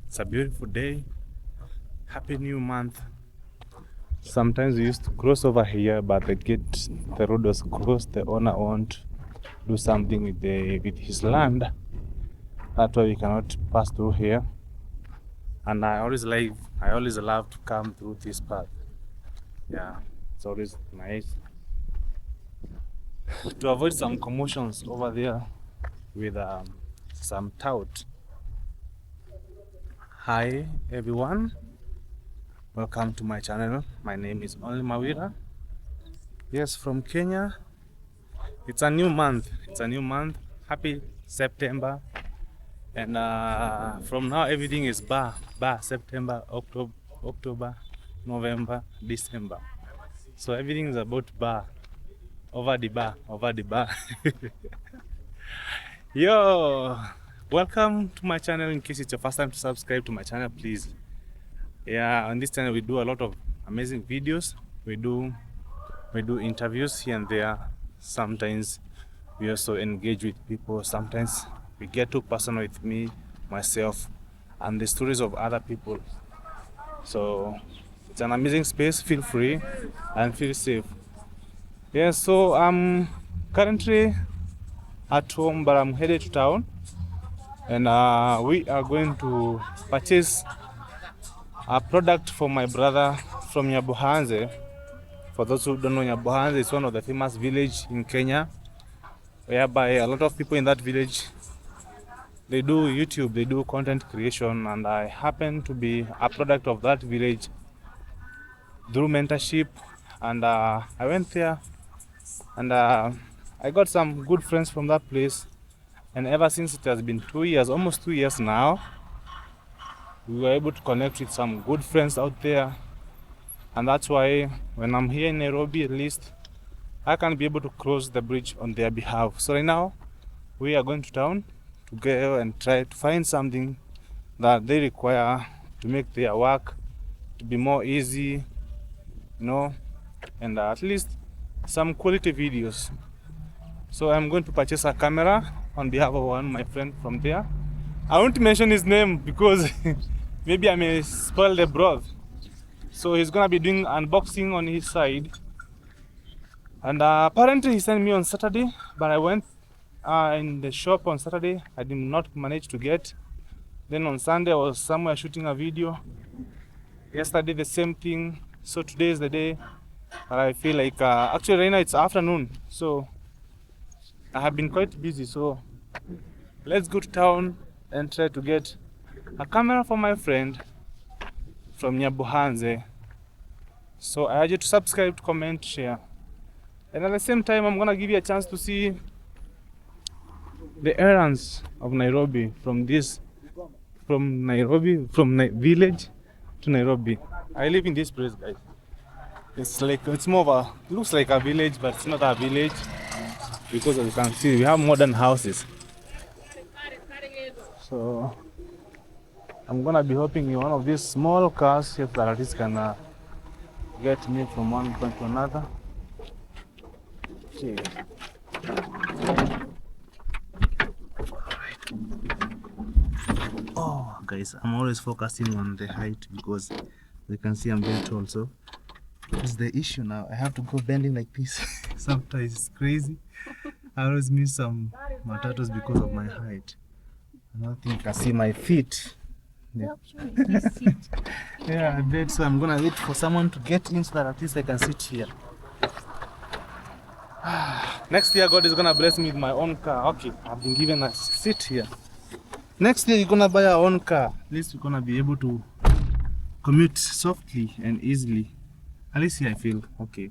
It's a beautiful day. Happy new month. Sometimes we used to cross over here, but the road was closed. The owner won't do something with his land. That's why we cannot pass through here. And I always love to come through this path. Yeah, it's always nice to avoid some commotions over there with some tout. Hi everyone, welcome to my channel. My name is only MAWIRA. Yes, from Kenya. It's a new month. Happy September. And from now everything is bar. September, October, November, December. So everything is about bar. Over the bar. Yo, welcome to my channel. In case it's your first time to subscribe to my channel, please. Yeah, on this channel we do a lot of amazing videos. We do interviews here and there. Sometimes we also engage with people. Sometimes we get too personal with myself, and the stories of other people. So it's an amazing space. Feel free and feel safe. Yeah, so I'm currently at home, but I'm headed to town, and we are going to purchase a product for my brother from Nyabuhanze. For those who don't know, Nyabuhanze is one of the famous villages in Kenya, whereby a lot of people in that village, they do YouTube, they do content creation, and I happen to be a product of that village through mentorship. And I went there, and I got some good friends from that place. And ever since, it has been 2 years, almost 2 years now, we were able to connect with some good friends out there. And that's why when I'm here in Nairobi, at least I can be able to cross the bridge on their behalf. So right now we are going to town to go and try to find something that they require to make their work to be more easy, and at least some quality videos. So I'm going to purchase a camera on behalf of my friend from there. I won't mention his name because maybe I may spoil the broth. So he's gonna be doing unboxing on his side. And apparently he sent me on Saturday, but I went in the shop on Saturday. I did not manage to get. Then on Sunday I was somewhere shooting a video. Yesterday the same thing. So today is the day that I feel like actually right now it's afternoon, so I have been quite busy. So let's go to town and try to get a camera for my friend from Nyabuhanze. So I urge you to subscribe, to comment, share. And at the same time, I'm gonna give you a chance to see the errands of Nairobi from village to Nairobi. I live in this place, guys. It's more of a, looks like a village, but it's not a village, because as you can see, we have modern houses. So I'm gonna be hopping in one of these small cars here that at least can get me from one point to another. Okay. Oh, guys, I'm always focusing on the height because you can see I'm very tall. So what's the issue now? I have to go bending like this. Sometimes it's crazy. I always miss some matatos because of my height. I don't think I see my feet. Yeah. Yeah, I bet so. I'm gonna wait for someone to get in so that at least I can sit here. Next year God is gonna bless me with my own car. Okay, I've been given a seat here. Next year you're gonna buy our own car. At least we're gonna be able to commute softly and easily. At least here I feel okay.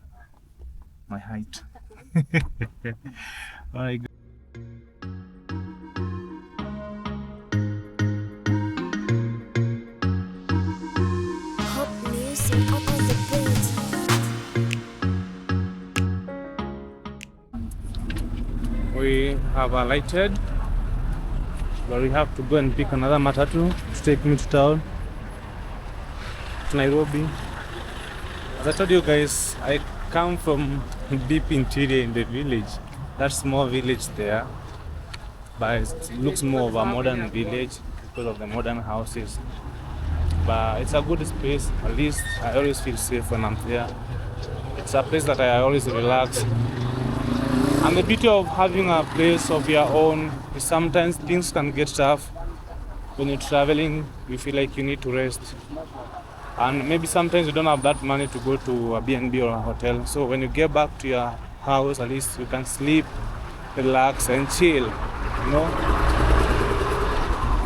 My height. Alright. We have alighted, but we have to go and pick another matatu to take me to town, to Nairobi. As I told you guys, I come from deep interior in the village, that small village there, but it looks more of a modern village. because of the modern houses. But it's a good space. At least I always feel safe when I'm there. It's a place that I always relax. And the beauty of having a place of your own is sometimes things can get tough. When you're traveling, you feel like you need to rest. And maybe sometimes you don't have that money to go to a B&B or a hotel. So when you get back to your house, at least you can sleep, relax and chill, you know.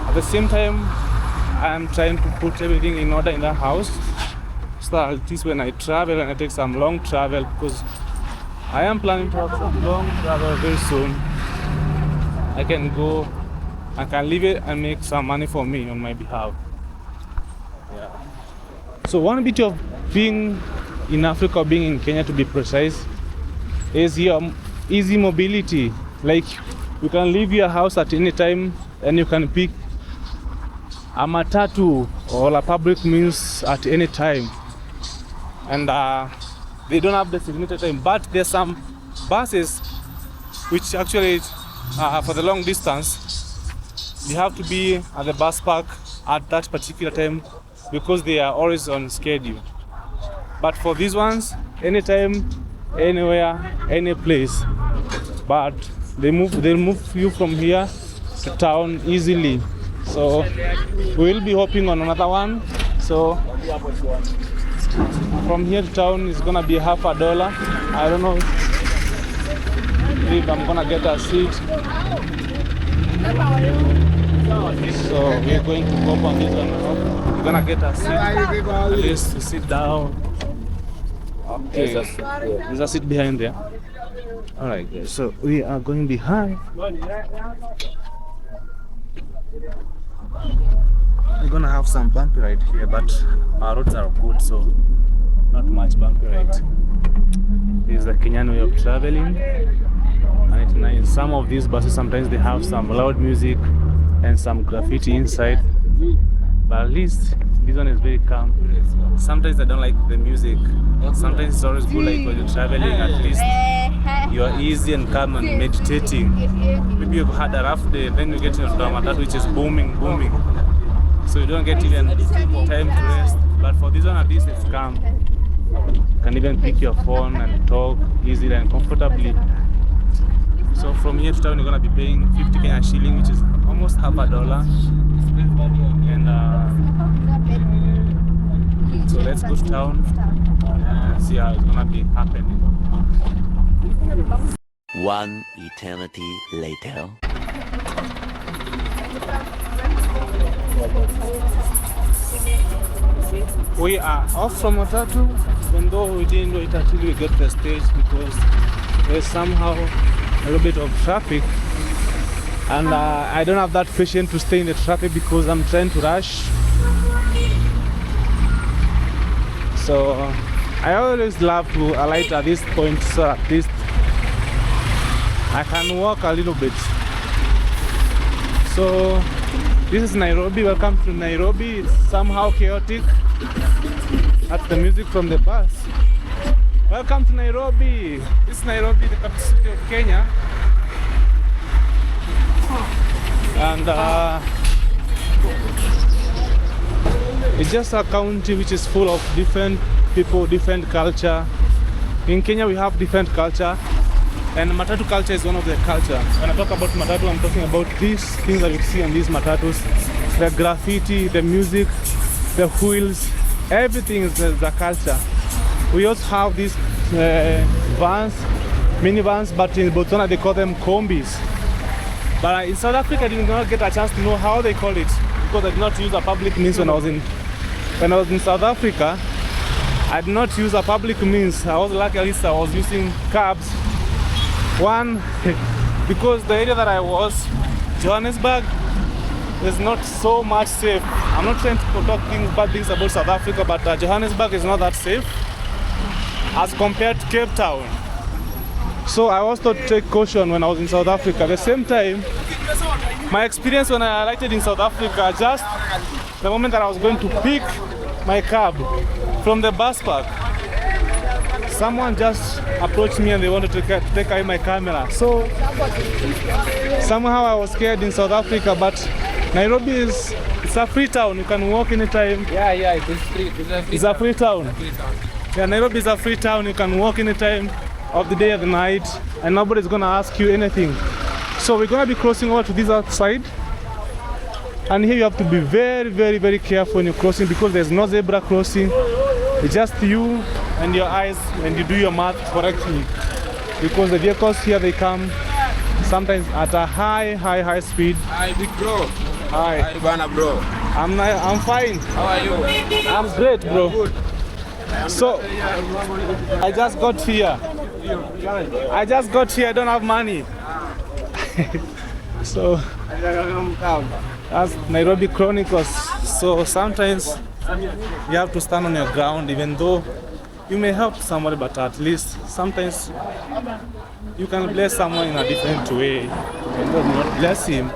At the same time, I'm trying to put everything in order in the house, so that at least when I travel and I take some long travel, because I am planning to have some long travel very soon, I can go, I can leave it and make some money for me on my behalf. Yeah. So one beauty of being in Africa, being in Kenya to be precise, is your easy mobility. Like you can leave your house at any time and you can pick a matatu or a public means at any time. And they don't have designated time, but there's some buses which actually for the long distance you have to be at the bus park at that particular time because they are always on schedule. But for these ones, anytime, anywhere, any place. But they'll move you from here to town easily. So we'll be hopping on another one. So from here to town is gonna be $50. I don't know if I'm gonna get a seat. So we're going to hop on this one. We're gonna get a seat, at least to sit down. Okay, there's a seat behind there. Alright guys, so we are going behind. We're gonna have some bumpy ride here, but our roads are good, so not much bumpy ride. This is the Kenyan way of traveling, and it's nice. Some of these buses sometimes they have some loud music and some graffiti inside, but at least this one is very calm. Sometimes I don't like the music. Sometimes it's always good, like when you're traveling, at least you're easy and calm and meditating. Maybe you've had a rough day, then you get into a matatu which is booming, so you don't get even time to rest. But for this one, at least it's calm. You can even pick your phone and talk easily and comfortably. So from here to town, you're gonna be paying 50 Kenya shilling, which is almost $50. And so let's go to town and see how it's gonna be happening. One eternity later. We are off from Matatu, even though we didn't do it until we get to the stage because there's somehow a little bit of traffic, and I don't have that patience to stay in the traffic because I'm trying to rush. So I always love to alight at this point, so at least I can walk a little bit. So this is Nairobi. Welcome to Nairobi. It's somehow chaotic. That's the music from the bus. Welcome to Nairobi. This is Nairobi, the capital city of Kenya. And it's just a county which is full of different people, different culture. In Kenya we have different culture, and matatu culture is one of the culture. When I talk about matatu, I'm talking about these things that you see on these matatus: the graffiti, the music, the wheels, everything is the culture. We also have these vans, minivans, but in Botswana they call them combis. But in South Africa I did not get a chance to know how they call it because I did not use a public means when I was in South Africa. I did not use a public means. I was lucky, at least I was using cabs. One, because the area that I was, Johannesburg, is not so much safe. I'm not trying to talk bad things about South Africa, but Johannesburg is not that safe as compared to Cape Town. So I also take caution when I was in South Africa. At the same time, my experience when I alighted in South Africa, just the moment that I was going to pick my cab from the bus park, someone just approached me and they wanted to take away my camera. So somehow I was scared in South Africa, but Nairobi it's a free town. You can walk anytime. Yeah, it is free. It's a free town. Yeah, Nairobi is a free town. You can walk anytime of the day or the night, and nobody's gonna ask you anything. So we're gonna be crossing over to this other side, and here you have to be very, very, very careful when you're crossing because there's no zebra crossing. It's just you and your eyes when you do your math correctly. Because the vehicles here, they come sometimes at a high speed. Hi, big bro. Hi. Hi, Bana, bro. I'm fine. How are you? I'm great, bro. Good. So I just got here. I don't have money. So that's Nairobi Chronicles. So sometimes you have to stand on your ground, even though you may help somebody, but at least sometimes you can bless someone in a different way. You will not bless him.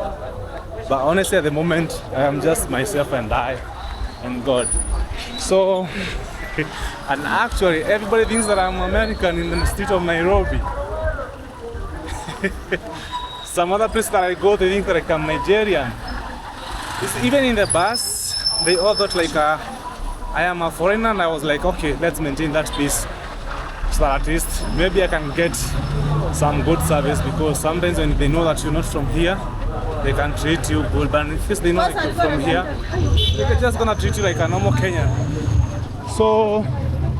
But honestly, at the moment, I am just myself and I and God. So, and actually, everybody thinks that I'm American in the street of Nairobi. Some other places that I go, they think that I'm Nigerian. Even in the bus, they all thought like I am a foreigner, and I was like, okay, let's maintain that peace so that at least maybe I can get some good service, because sometimes when they know that you're not from here, they can treat you good, but in case they know that you're from here, they're just gonna treat you like a normal Kenyan. So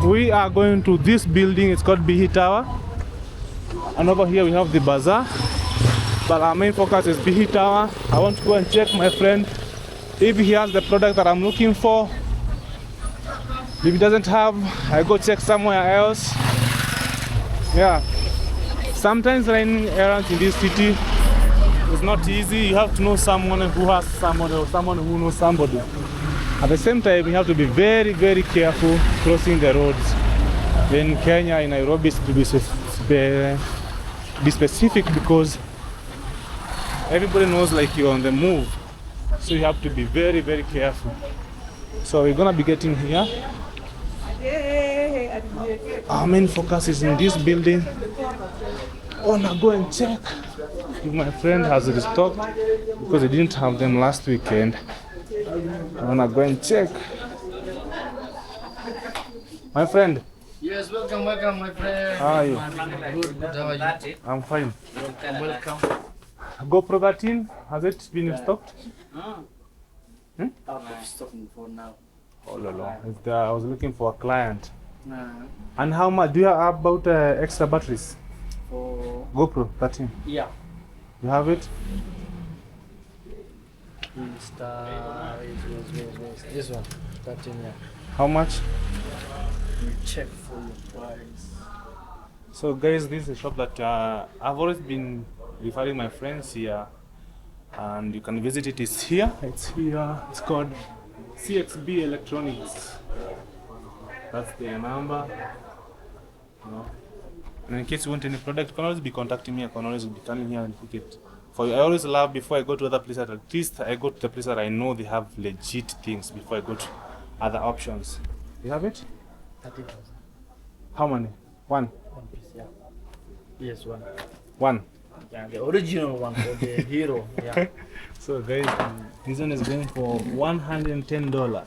we are going to this building, it's called Bihi Tower, and over here we have the bazaar, but our main focus is Bihi Tower. I want to go and check my friend if he has the product that I'm looking for. If he doesn't have, I go check somewhere else. Yeah, sometimes running errands in this city is not easy. You have to know someone who has somebody or someone who knows somebody. At the same time, you have to be very, very careful crossing the roads. In Kenya, in Nairobi, to be specific, because everybody knows like you're on the move. So you have to be very, very careful. So we're gonna be getting here. Our main focus is in this building. I wanna go and check if my friend has restocked, because he didn't have them last weekend. I wanna go and check. My friend. Yes, welcome, my friend. How are you? Good, how are you? I'm fine. Welcome. GoPro 13, has it been restocked? I'm stopping for now. Oh, no. I was looking for a client. And how much do you have about extra batteries? For GoPro 13. yeah. You have it? This one, 13, yeah. How much? Check for your price. So guys, this is a shop that I've always been referring my friends here, and you can visit it. It's here. It's here. It's called CXB Electronics. That's the number. You know. And in case you want any product, you can always be contacting me. I can always be coming here and pick it for you. I always love, before I go to other places, at least I go to the place that I know they have legit things before I go to other options. You have it? 30,000. How many? One piece, yeah. Yes, one. Yeah, the original one for the hero. Yeah. So guys, this one is going for $110.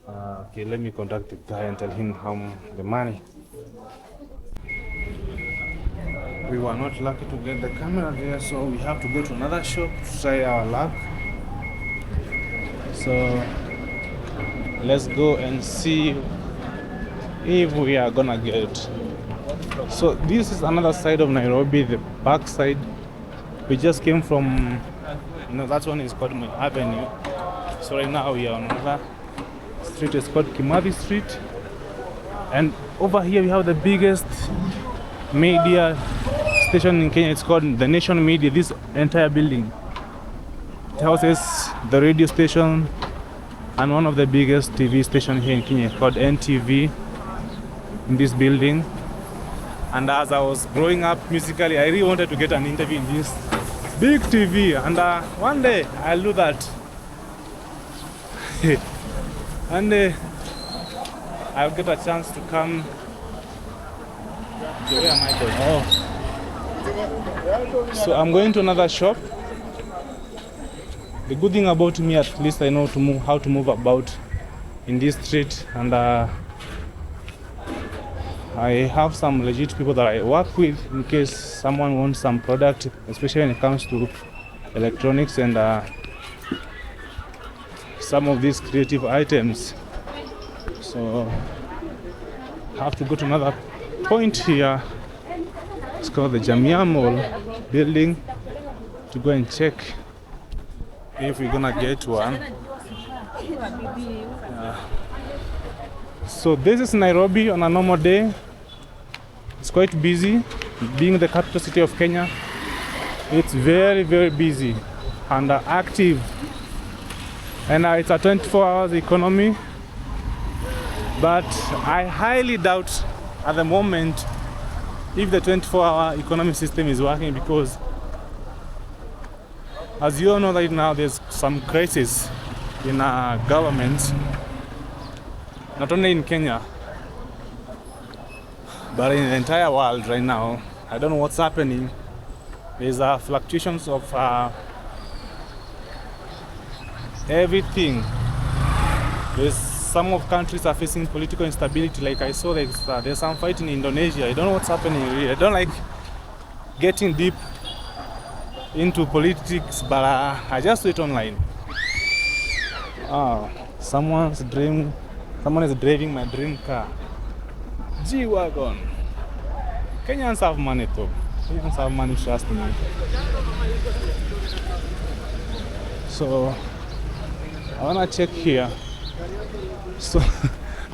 Okay, let me contact the guy and tell him how the money. We were not lucky to get the camera there, so we have to go to another shop to try our luck. So let's go and see if we are gonna get it. So this is another side of Nairobi, the back side. We just came from, that one is called my Avenue. So right now we are on another street, it's called Kimathi Street. And over here we have the biggest media station in Kenya. It's called the Nation Media. This entire building, it houses the radio station and one of the biggest TV stations here in Kenya, called NTV, in this building. And as I was growing up musically, I really wanted to get an interview in this big TV, and one day I'll do that. And I'll get a chance to come. Where am I going? Oh. So I'm going to another shop. the good thing about me, at least I know how to move about in this street, and I have some legit people that I work with in case someone wants some product, especially when it comes to electronics and some of these creative items. So I have to go to another point here. It's called the Jamia Mall building to go and check if we're gonna get one. So this is Nairobi on a normal day. It's quite busy. Being the capital city of Kenya, it's very, very busy and active. And it's a 24 hours economy. But I highly doubt at the moment if the 24-hour economy system is working, because as you all know right now, there's some crisis in our government, not only in Kenya, but in the entire world right now. I don't know what's happening. There's fluctuations of everything. Some of countries are facing political instability. Like I saw there's some fight in Indonesia. I don't know what's happening really. I don't like getting deep into politics, but I just do it online. Someone is driving my dream car. G-Wagon. Kenyans have money too. Kenyans have money, trust me. So I wanna check here. So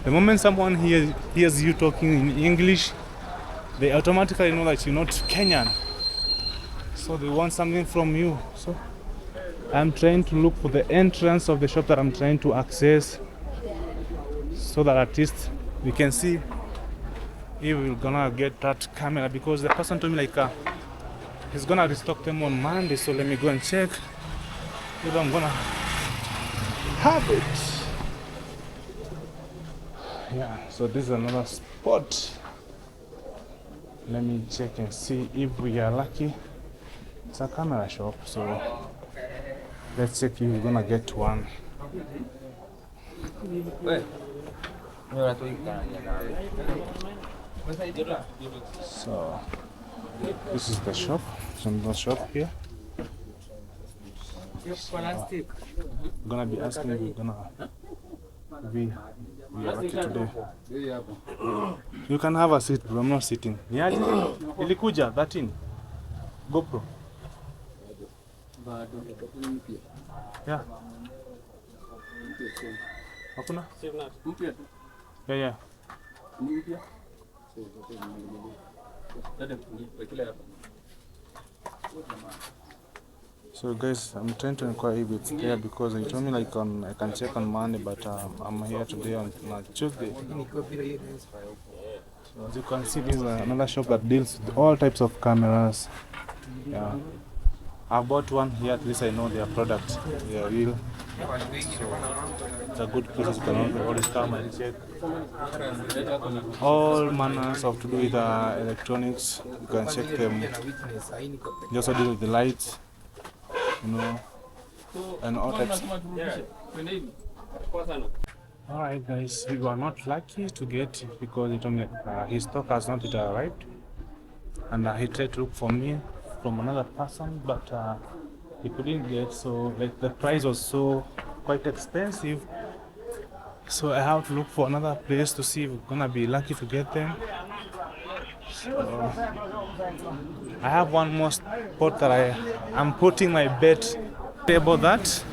the moment someone hears you talking in English, they automatically know that you're not Kenyan. So they want something from you. So I'm trying to look for the entrance of the shop that I'm trying to access, so that at least we can see if we're gonna get that camera, because the person told me like he's gonna restock them on Monday. So let me go and check if I'm gonna have it. Yeah, so this is another spot. Let me check and see if we are lucky. It's a camera shop, so let's check if we're gonna get one. So this is the shop. Some shop here. So, I'm gonna be asking if we're gonna be lucky today. You can have a seat, bro. I'm not sitting. Ilikuja 13 GoPro. Yeah. Hakuna? Yeah. So guys, I'm trying to inquire if it's there, because they told me like I can check on Monday, but I'm here today on Tuesday. So as you can see, this is another shop that deals with all types of cameras. Yeah, I bought one here. At least I know their product. They are real. So it's a good place. You can always come and check all manners of to do with electronics. You can check them. They also deal with the lights, you know, and all types. Alright guys, we were not lucky to get it, because he told me his stock has not yet arrived, and he tried to look for me from another person, but he couldn't get. So like the price was so quite expensive, so I have to look for another place to see if we're gonna be lucky to get them. So I have one more spot that I'm putting my bet table. That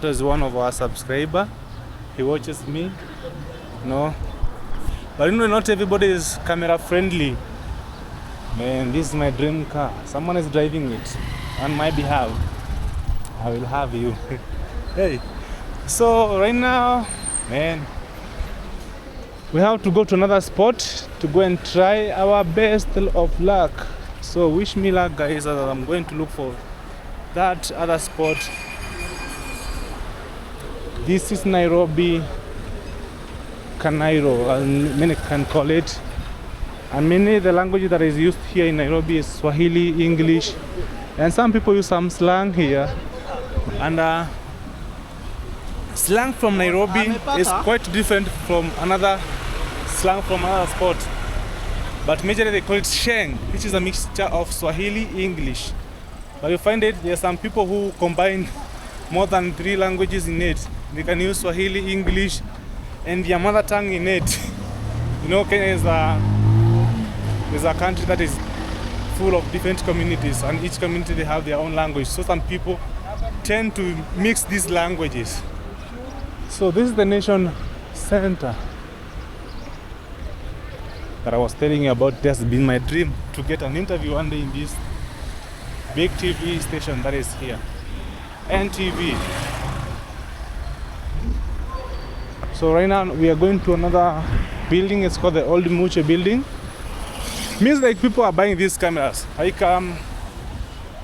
was one of our subscriber. He watches me, no, but you know, not everybody is camera friendly. Man, this is my dream car. Someone is driving it on my behalf. I will have you. Hey, so right now, man, we have to go to another spot to go and try our best of luck. So wish me luck, guys, as I'm going to look for that other spot. This is Nairobi, Kanairo, as many can call it. And many the language that is used here in Nairobi is Swahili, English, and some people use some slang here. And slang from Nairobi is quite different from another slang from another spot. But majorly they call it Sheng, which is a mixture of Swahili English. But you find it, there are some people who combine more than 3 languages in it. They can use Swahili, English, and their mother tongue in it. You know, Kenya is a country that is full of different communities, and each community they have their own language. So some people tend to mix these languages. So this is the Nation Center that I was telling you about. It has been my dream to get an interview one day in this big TV station that is here, NTV. So right now we are going to another building. It's called the Old Muche building. Means like people are buying these cameras. Like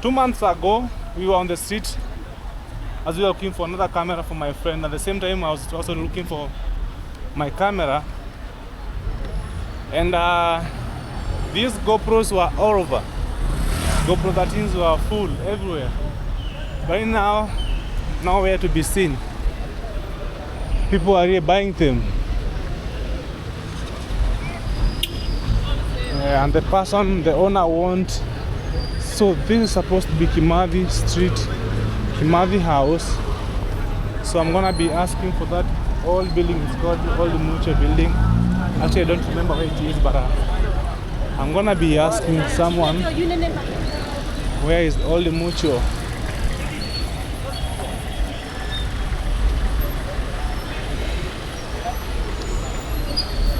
2 months ago we were on the street as we were looking for another camera for my friend. At the same time I was also looking for my camera, and these GoPros were all over. GoPro 13s were full everywhere. Right now, nowhere to be seen. People are really buying them. And the person, the owner wants. So this is supposed to be Kimathi Street, Kimathi House. So I'm gonna be asking for that old building. It's called the Old Muche building. Actually, I don't remember where it is, but I'm gonna be asking someone where is Old Mucho.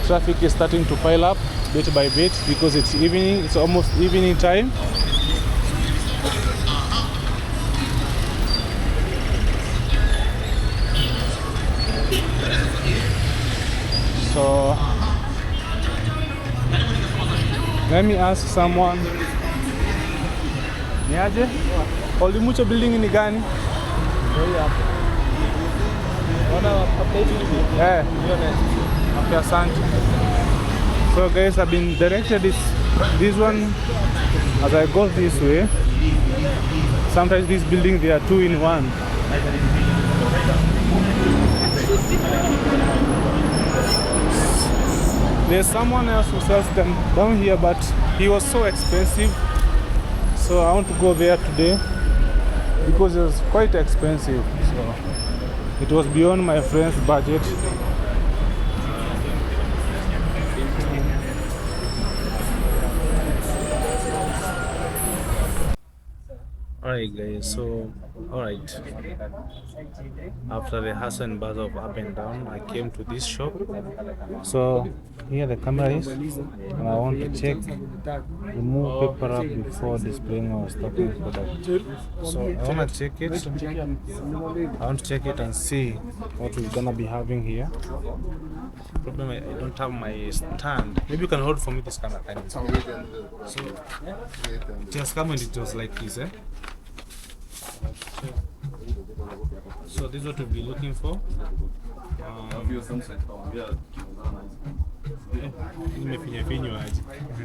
Traffic is starting to pile up bit by bit because it's evening. It's almost evening time. So let me ask someone. Niaje? Old Mucho building ni gani? Okay, asante. So guys, I've been directed this one as I go this way. Sometimes these buildings they are 2 in 1. There's someone else who sells them down here, but he was so expensive. So I want to go there today because it was quite expensive. So it was beyond my friend's budget. Alright guys, so after the hustle and bustle of up and down, I came to this shop. So here the camera is, and I want to check, remove paper up before displaying our stock product. So I want to check it. I want to check it and see what we're gonna be having here. Problem, I don't have my stand. Maybe you can hold for me this camera. So it has come and it was like this, eh? So this is what we'll be looking for.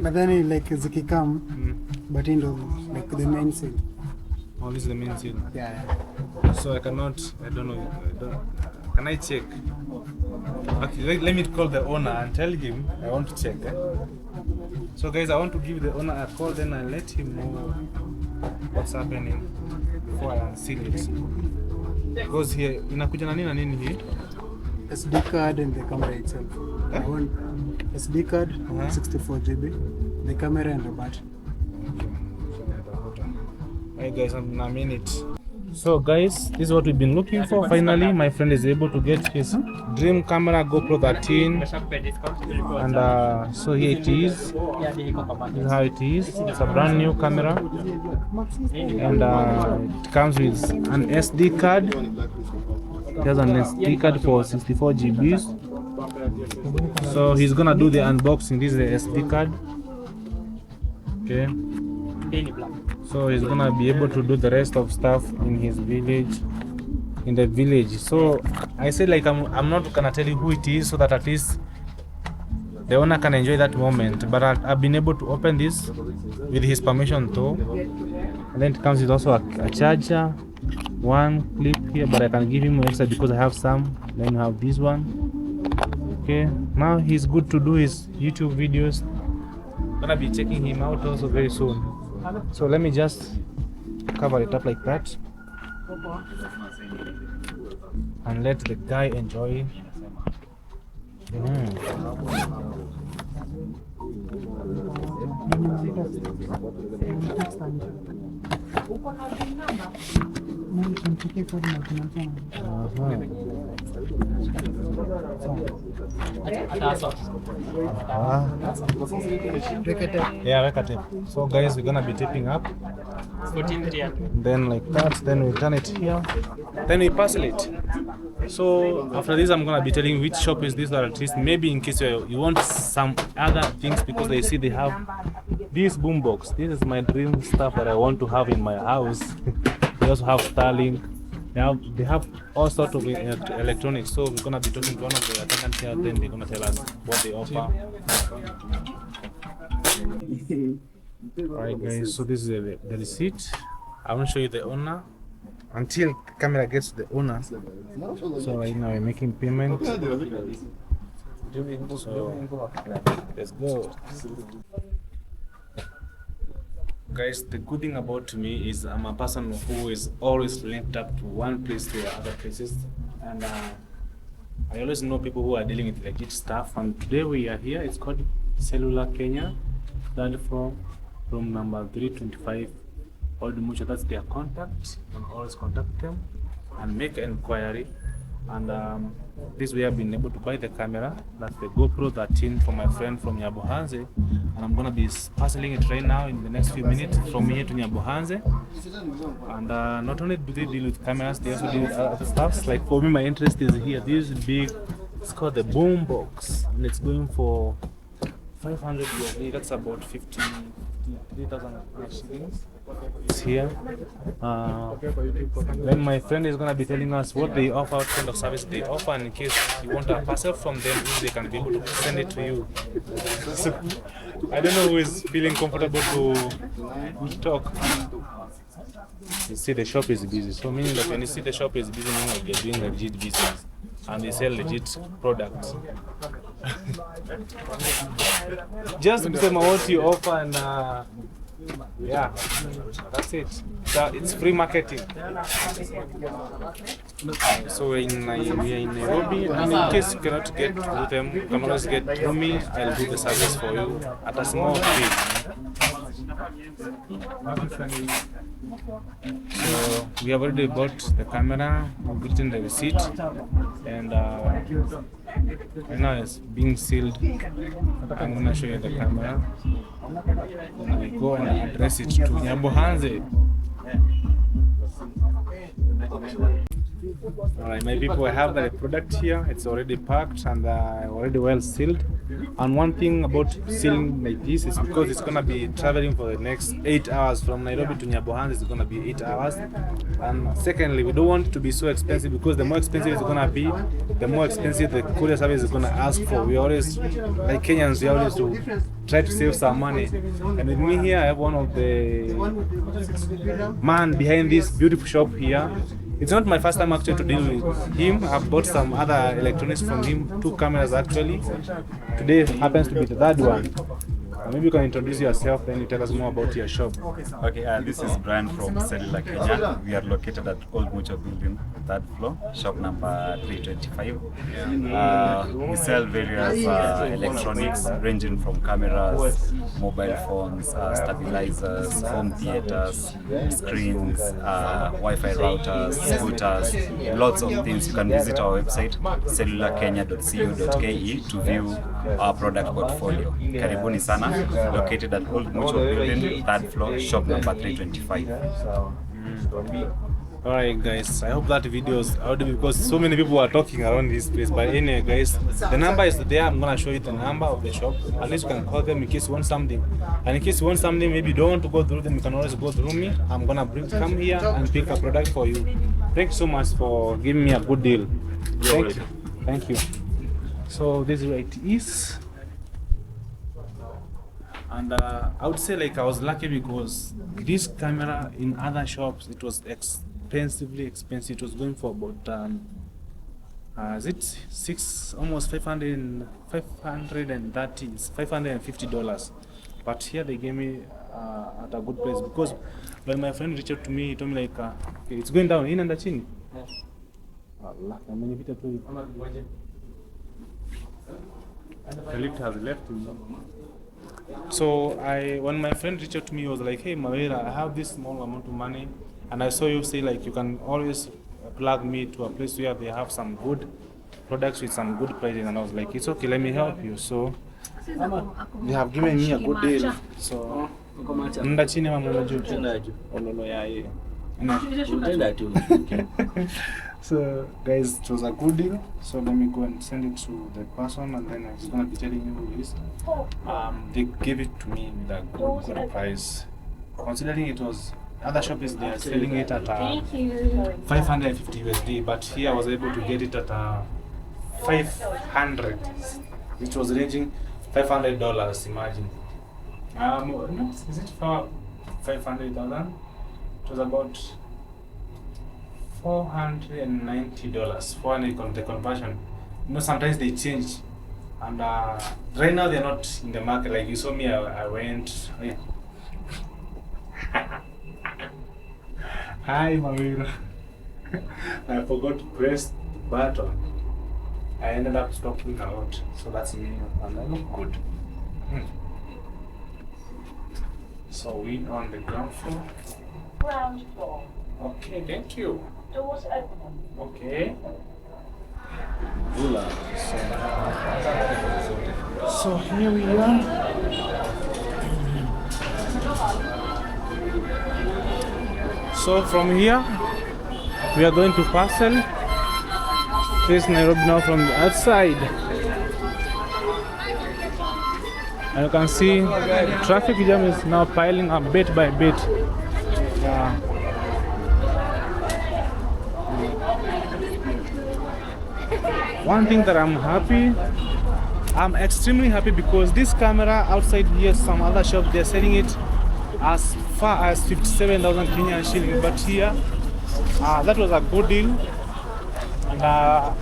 But then like zikikam, but in like the main scene. Oh, this is the main scene. Yeah. So I don't know. Can I check? Okay, let me call the owner and tell him I want to check. Eh? So guys, I want to give the owner a call, then I'll let him know what's happening before I unseal it. Because here, inakuja na nini na nini hii? SD card and the camera itself. Eh? I want SD card, 64 GB, the camera and the battery. Hey guys, I'm in a minute. So guys, this is what we've been looking for. Finally, my friend is able to get his dream camera, GoPro 13. And so here it is. This is how it is. It's a brand new camera. And it comes with an SD card. It has an SD card for 64 GBs. So he's gonna do the unboxing. This is the SD card. Okay. So he's gonna be able to do the rest of stuff in his village, in the village. So I said like I'm not gonna tell you who it is, so that at least the owner can enjoy that moment. But I've been able to open this with his permission too. And then it comes with also a charger. one clip here, but I can give him extra because I have some. Then you have this one. Okay, now he's good to do his YouTube videos. Gonna be checking him out also very soon. So let me just cover it up like that and let the guy enjoy. Yeah, record tape. So guys, we're gonna be taping up. Then like that, then we turn it here. Then we parcel it. So after this, I'm gonna be telling you which shop is this, or at least maybe in case you want some other things, because they see they have this boombox. This is my dream stuff that I want to have in my house. They also have Starlink. They have all sorts of electronics. So we're gonna be talking to one of the attendants here. Then they're gonna tell us what they offer. Alright guys, so this is the receipt. I want to show you the owner until the camera gets the owner. So right now we're making payment. So let's go. Guys, the good thing about me is I'm a person who is always linked up to one place to other places, and I always know people who are dealing with legit stuff. And today we are here. It's called Cellular Kenya, third floor, room number 325. Old Mucho, that's their contact. You can always contact them and make an inquiry. And this way I've been able to buy the camera. That's the GoPro 13 from my friend from Nyabohanze, and I'm gonna be parceling it right now in the next few minutes from here to Nyabohanze. And not only do they deal with cameras, they also deal with other stuff. Like for me, my interest is here. This is big. It's called the boom box, and it's going for 500 USD. That's about 53,000 shillings. It's here. Then my friend is gonna be telling us what they offer, what kind of service they offer, and in case you want a parcel from them, they can be able to send it to you. So I don't know who is feeling comfortable to talk. You see the shop is busy, so meaning that when you see the shop is busy, meaning that they're doing legit business and they sell legit products. Just because what you offer, and yeah, that's it. So it's free marketing. So we are in Nairobi, and in case you cannot get through them, you can always get through me. I'll do the service for you at a small fee. So we have already bought the camera, we've written the receipt, and right now it's being sealed. I'm gonna show you the camera. And I go and address it to Nyabohanze. Alright, my people, I have the product here. It's already packed and already well sealed. And one thing about sealing like this is because it's gonna be traveling for the next 8 hours from Nairobi to Nyabohanze. It's gonna be 8 hours. And secondly, we don't want it to be so expensive, because the more expensive it's gonna be, the more expensive the courier service is gonna ask for. We always, like Kenyans, we always to try to save some money. And with me here, I have one of the man behind this beautiful shop here. It's not my first time actually to deal with him. I've bought some other electronics from him, 2 cameras actually. Today happens to be the third one. Maybe you can introduce yourself, then you tell us more about your shop. Okay, this is Brian from Cellular Kenya. We are located at Old Mucho Building, 3rd floor, shop number 325. We sell various electronics ranging from cameras, mobile phones, stabilizers, home theaters, screens, Wi-Fi routers, scooters, lots of things. You can visit our website cellularkenya.co.ke to view our product portfolio. Karibuni sana. Located at Old Mucho Building, 3rd floor, shop number 325. Alright guys, I hope that video is audible because so many people are talking around this place. But anyway guys, the number is there. I'm gonna show you the number of the shop. At least you can call them in case you want something. And in case you want something, maybe you don't want to go through them, you can always go through me. I'm gonna come here and pick a product for you. Thank you so much for giving me a good deal. Thank you. Thank you. So this is where it is. And I would say like I was lucky because this camera in other shops, it was expensively expensive. It was going for about is it almost $550, but here they gave me at a good price, because when my friend reached out to me, he told me like okay, it's going down in and chini. Allah, the lift has left me. So when my friend reached out to me, he was like, hey Mawira, I have this small amount of money, and I saw you say like you can always plug me to a place where they have some good products with some good pricing, and I was like, it's okay, let me help you. So they have given me a good deal. So nda chini mama unajua ololo ya yeye. So guys, it was a good deal. So let me go and send it to the person, and then he's gonna be telling you who it is. They gave it to me with a good price. Considering it was other shops, they are selling it at 550 USD, but here I was able to get it at 500, which was ranging $500. Imagine. Is it for 500,000? It was about $490. 400 on the conversion. You know, sometimes they change, and right now they're not in the market. Like you saw me, I went. Oh, yeah. Hi, Mawira. I forgot to press the button. I ended up stopping a lot, so that's me, and I look good. So we on the ground floor. Ground floor. Okay, thank you. Doors open. Okay. So here we are. So from here, we are going to Parcel. This is Nairobi now from the outside. And you can see the traffic jam is now piling up bit by bit. One thing that I'm extremely happy, because this camera outside here, some other shops, they're selling it as far as 57,000 Kenyan shillings, but here that was a good deal, and I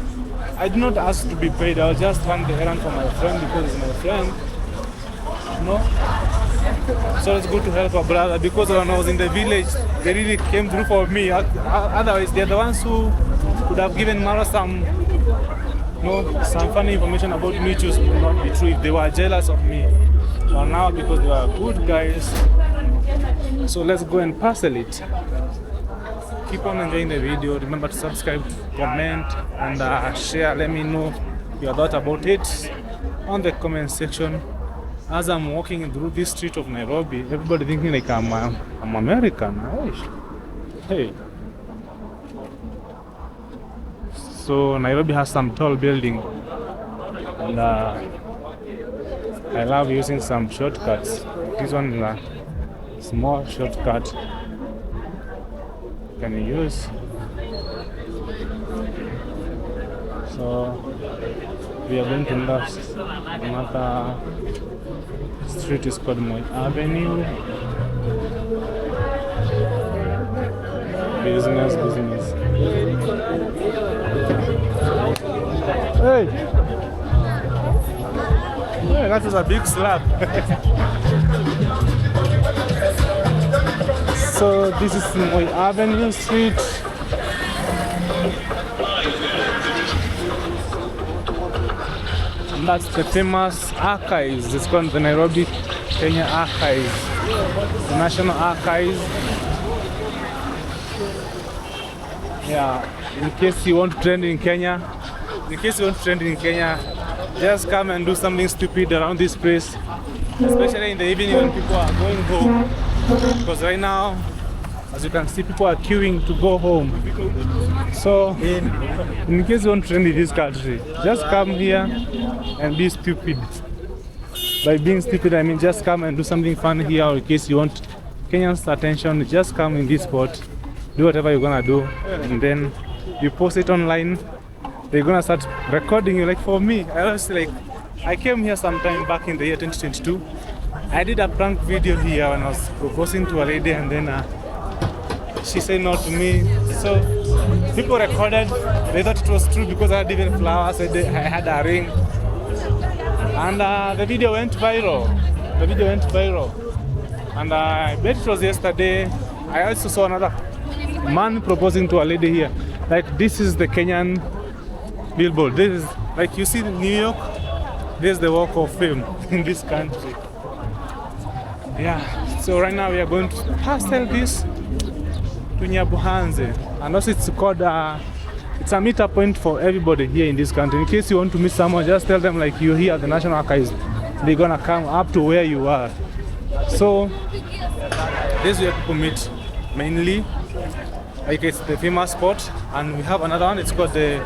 did not ask to be paid. I was just run the errand for my friend because he's my friend, you know. So it's good to help a brother, because when I was in the village, they really came through for me. Otherwise, they're the ones who could have given Mara some funny information about me, which would not be true if they were jealous of me. But now, because they are good guys, so let's go and parcel it. Keep on enjoying the video. Remember to subscribe, comment, and share. Let me know your thoughts about it on the comment section. As I'm walking through this street of Nairobi, everybody thinking like I'm American. Hey. So Nairobi has some tall building, and I love using some shortcuts. This one is a small shortcut you can use. So we are going to another street is called Moi Avenue. Business. Hey! Hey, that was a big slap. So this is Moi Avenue Street. And that's the famous archives. It's called the Nairobi Kenya Archives, the National Archives. Yeah, in case you want to trend in Kenya, just come and do something stupid around this place, especially in the evening when people are going home. Because right now, as you can see, people are queuing to go home. So, in case you want to trend in this country, just come here and be stupid. By being stupid, I mean just come and do something fun here, or in case you want Kenyans' attention, just come in this spot, do whatever you're gonna do, and then you post it online. They're gonna start recording you. Like for me, I came here sometime back in the year 2022. I did a prank video here when I was proposing to a lady, and then she said no to me. So people recorded, they thought it was true because I had even flowers, I had a ring. And the video went viral. And I bet it was yesterday. I also saw another man proposing to a lady here. Like, this is the Kenyan billboard. This is, like, you see New York, there's the Walk of Fame in this country. Yeah, so right now we are going to pastel this to Nyabuhanze. And also it's called, it's a meetup point for everybody here in this country. In case you want to meet someone, just tell them like you're here at the National Archives. They're gonna come up to where you are. So this is where people meet mainly. Like, it's the famous spot. And we have another one, it's called the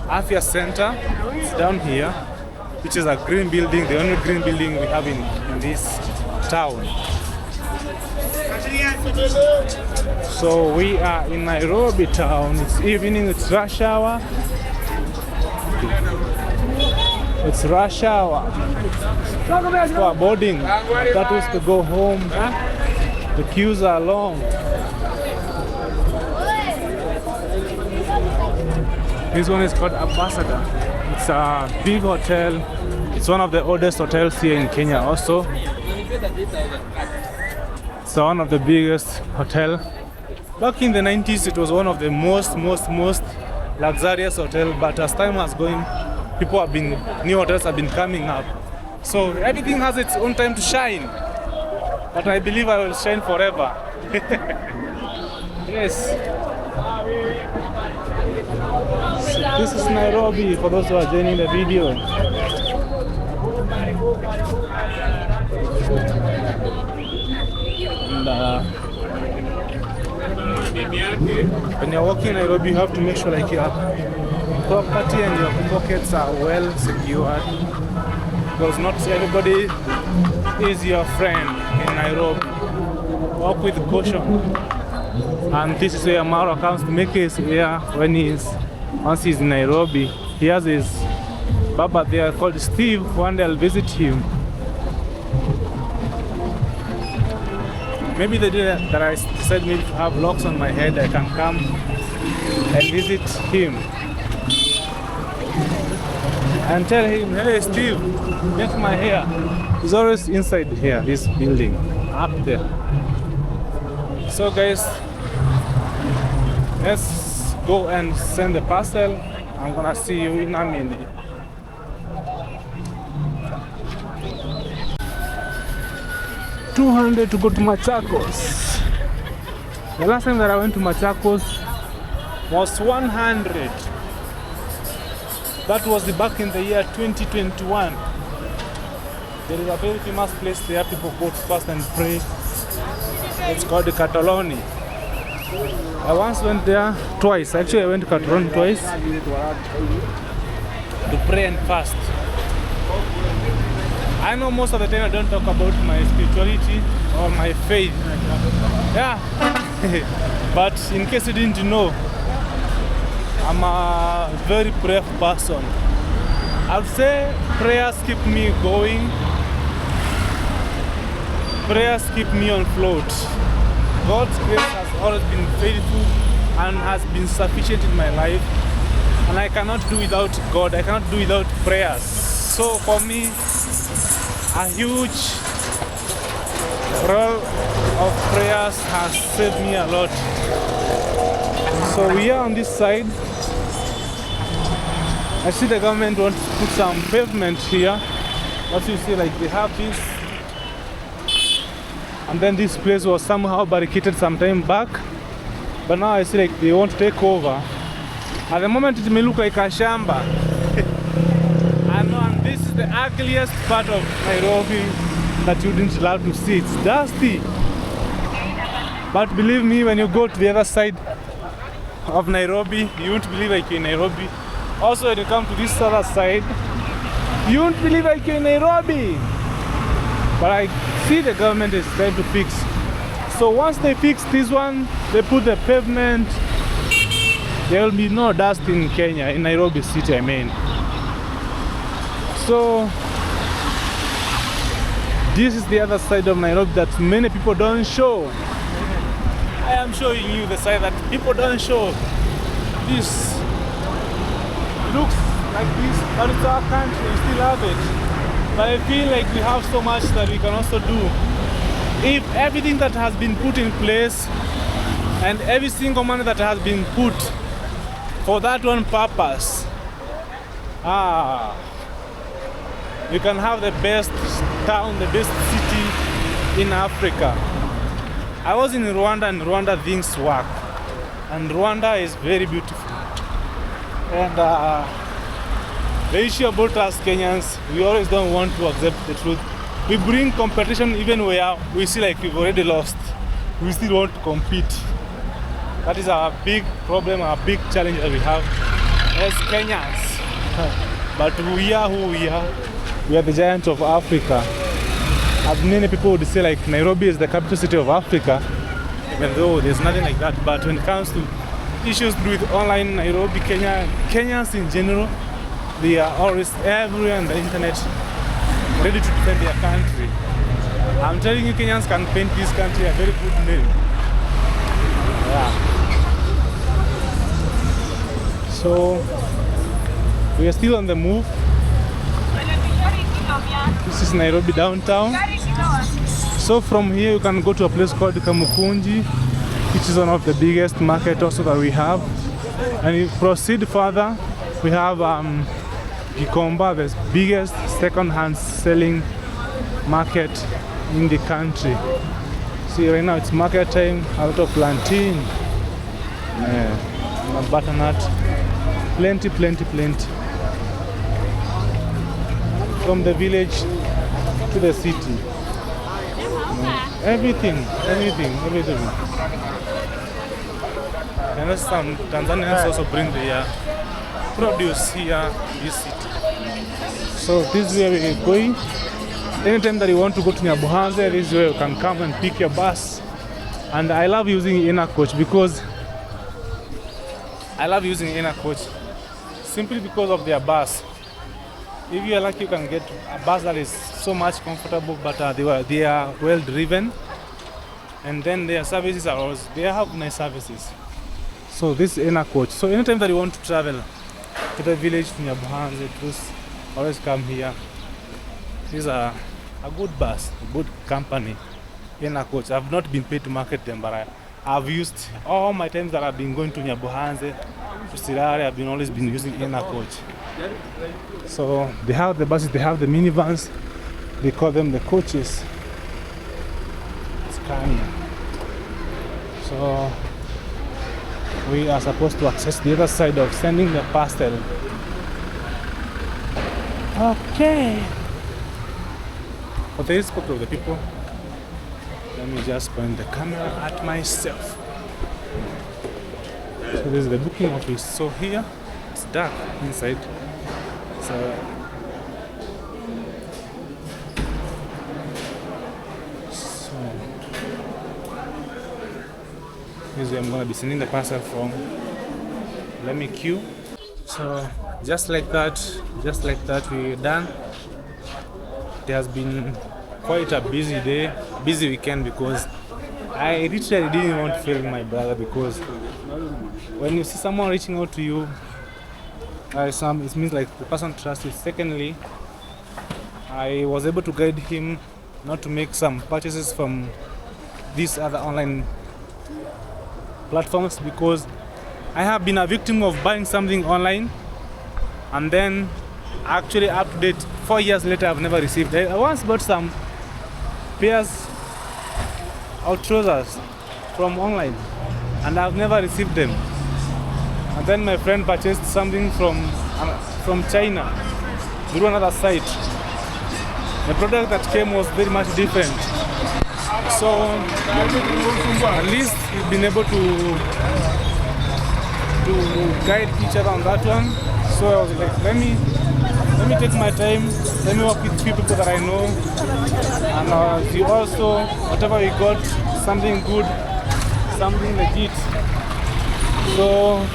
Afia Center. It's down here, which is a green building, the only green building we have in this town. So we are in Nairobi town. It's evening, it's rush hour. It's rush hour. People are boarding. That was to go home. The queues are long. This one is called Ambassador. It's a big hotel. It's one of the oldest hotels here in Kenya also. It's one of the biggest hotel. Back in the 90s, it was one of the most luxurious hotel. But as time has gone, new hotels have been coming up. So everything has its own time to shine. But I believe I will shine forever. Yes. So this is Nairobi for those who are joining the video. And when you're walking in Nairobi, you have to make sure like your property and your pockets are well secured, because not everybody is your friend in Nairobi. Walk with caution. And this is where Mauro comes to make his hair once he's in Nairobi. He has his barber there called Steve. One day I'll visit him. Maybe the day that I decide maybe to have locks on my head, I can come and visit him and tell him, hey Steve, make my hair. He's always inside here, this building, up there. So guys, let's go and send the parcel. I'm gonna see you in a minute. $200 to go to Machakos. The last time that I went to Machakos was 100. That was back in the year 2021. There is a very famous place there people go to fast and pray. It's called the Cataloni. I once went there twice. Actually, I went to Cataloni twice to pray and fast. I know most of the time I don't talk about my spirituality or my faith. Yeah. But in case you didn't know, I'm a very prayerful person. I would say prayers keep me going. Prayers keep me on float. God's grace has always been faithful and has been sufficient in my life. And I cannot do without God. I cannot do without prayers. So for me, a huge role of prayers has saved me a lot. So we are on this side. I see the government wants to put some pavement here. What you see, like they have this, and then this place was somehow barricaded some time back, but now I see like they want to take over. At the moment it may look like a shamba. I know, and this is the ugliest part of Nairobi that you didn't love to see. It's dusty. But believe me, when you go to the other side of Nairobi, you won't believe like you're in Nairobi. Also, when you come to this other side, you won't believe like you're in Nairobi. But I see the government is trying to fix. So once they fix this one, they put the pavement, there will be no dust in Kenya, in Nairobi city, I mean. So this is the other side of Nairobi that many people don't show. I am showing you the side that people don't show. This looks like this, but it's our country, we still have it. But I feel like we have so much that we can also do. If everything that has been put in place and every single money that has been put for that one purpose, you can have the best town, the best city in Africa. I was in Rwanda, and Rwanda things work. And Rwanda is very beautiful. And the issue about us Kenyans, we always don't want to accept the truth. We bring competition even where we see like we've already lost. We still want to compete. That is our big problem, our big challenge that we have as Kenyans. But we are who we are. We are the giants of Africa. As many people would say, like Nairobi is the capital city of Africa, even though there's nothing like that. But when it comes to issues to do with online, Nairobi, Kenyans in general, they are always everywhere on the internet, ready to defend their country. I'm telling you, Kenyans can paint this country a very good name. Yeah. So we are still on the move. This is Nairobi downtown. So from here you can go to a place called Kamukunji, which is one of the biggest market also that we have. And you proceed further, we have Gikomba, the biggest second-hand selling market in the country. See, right now it's market time, a lot of plantain, butternut, plenty. From the village to the city. Everything. And some Tanzanians also bring their produce here, this city. So this is where we're going. Anytime that you want to go to Nyabuhanze, this is where you can come and pick your bus. And I love using inner coach because simply because of their bus. If you are lucky, you can get a bus that is so much comfortable, but they are well driven, and then their services are always, they have nice services. So this is inner coach. So anytime that you want to travel to the village to Nyabuhanze, please always come here. These are a good bus, a good company, inner coach. I've not been paid to market them, but I've used all my times that I've been going to Nyabuhanze, to Sirare, I've always been using inner coach. So they have the buses, they have the minivans, they call them the coaches. Scania. So we are supposed to access the other side of sending the parcel. Okay. For the respect of the people, let me just point the camera at myself. So this is the booking office. So here it's dark inside. So this is where I'm going to be sending the parcel from. Let me queue. So just like that, we're done. It has been quite a busy day, busy weekend, because I literally didn't want to fail my brother, because when you see someone reaching out to you, it means like the person trusts you. Secondly, I was able to guide him not to make some purchases from these other online platforms, because I have been a victim of buying something online and then actually up to date 4 years later I've never received it. I once bought some pairs of trousers from online and I've never received them. And then my friend purchased something from China through another site. The product that came was very much different. So at least we've been able to guide each other on that one. So I was like, let me take my time, let me work with few people that I know, and you also, whatever we got, something good, something legit. So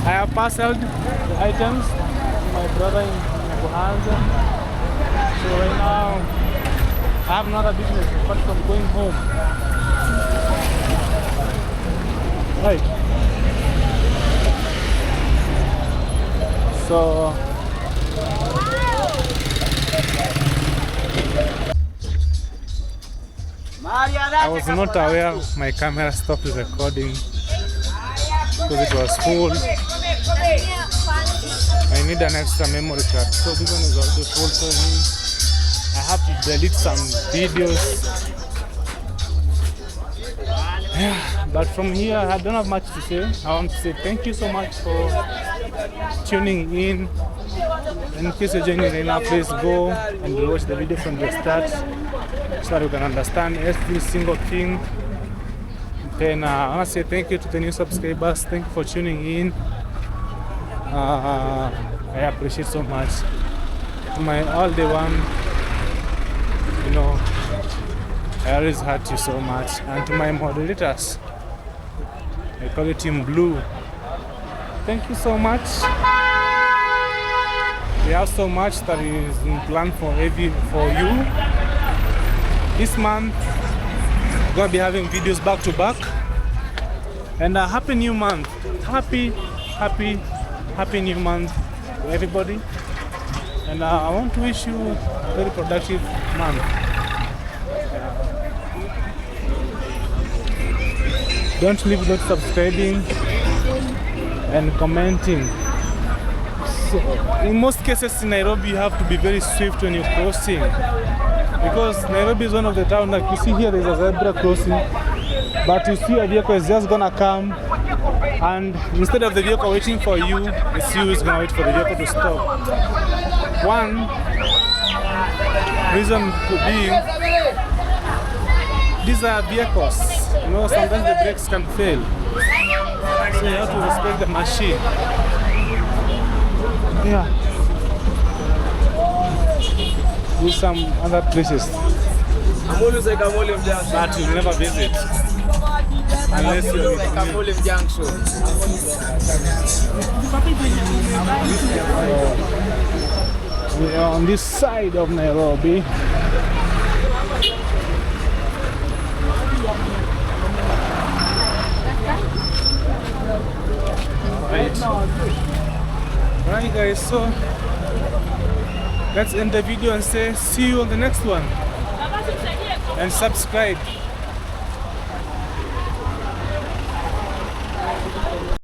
I have parceled the items to my brother in Buhanza. So right now I have another business apart from going home. Right. So I was not aware my camera stopped recording because it was full. I need an extra memory card, so this one is already full, so I have to delete some videos. Yeah, but from here I don't have much to say. I want to say thank you so much for tuning in. In case you're joining right now, please go and watch the video from the start so that you can understand every single thing. Then I want to say thank you to the new subscribers. Thank you for tuning in. I appreciate so much. My all day one, you know, I always hurt you so much. And to my moderators, I call it Team Blue. Thank you so much. We have so much that is in plan for you. This month, we're going to be having videos back to back. And a happy new month. Happy new month to everybody. And I want to wish you a very productive month. Don't leave without subscribing and commenting. So, in most cases in Nairobi, you have to be very swift when you're crossing, because Nairobi is one of the towns, like you see here, there's a zebra crossing, but you see a vehicle is just gonna come, and instead of the vehicle waiting for you, it's you who's gonna wait for the vehicle to stop. One reason could be these are vehicles. You know, sometimes the brakes can fail, so you have to respect the machine. Yeah. Do some other places that you'll never visit unless you're with me. We are on this side of Nairobi. Alright guys, so let's end the video and say see you on the next one, and subscribe.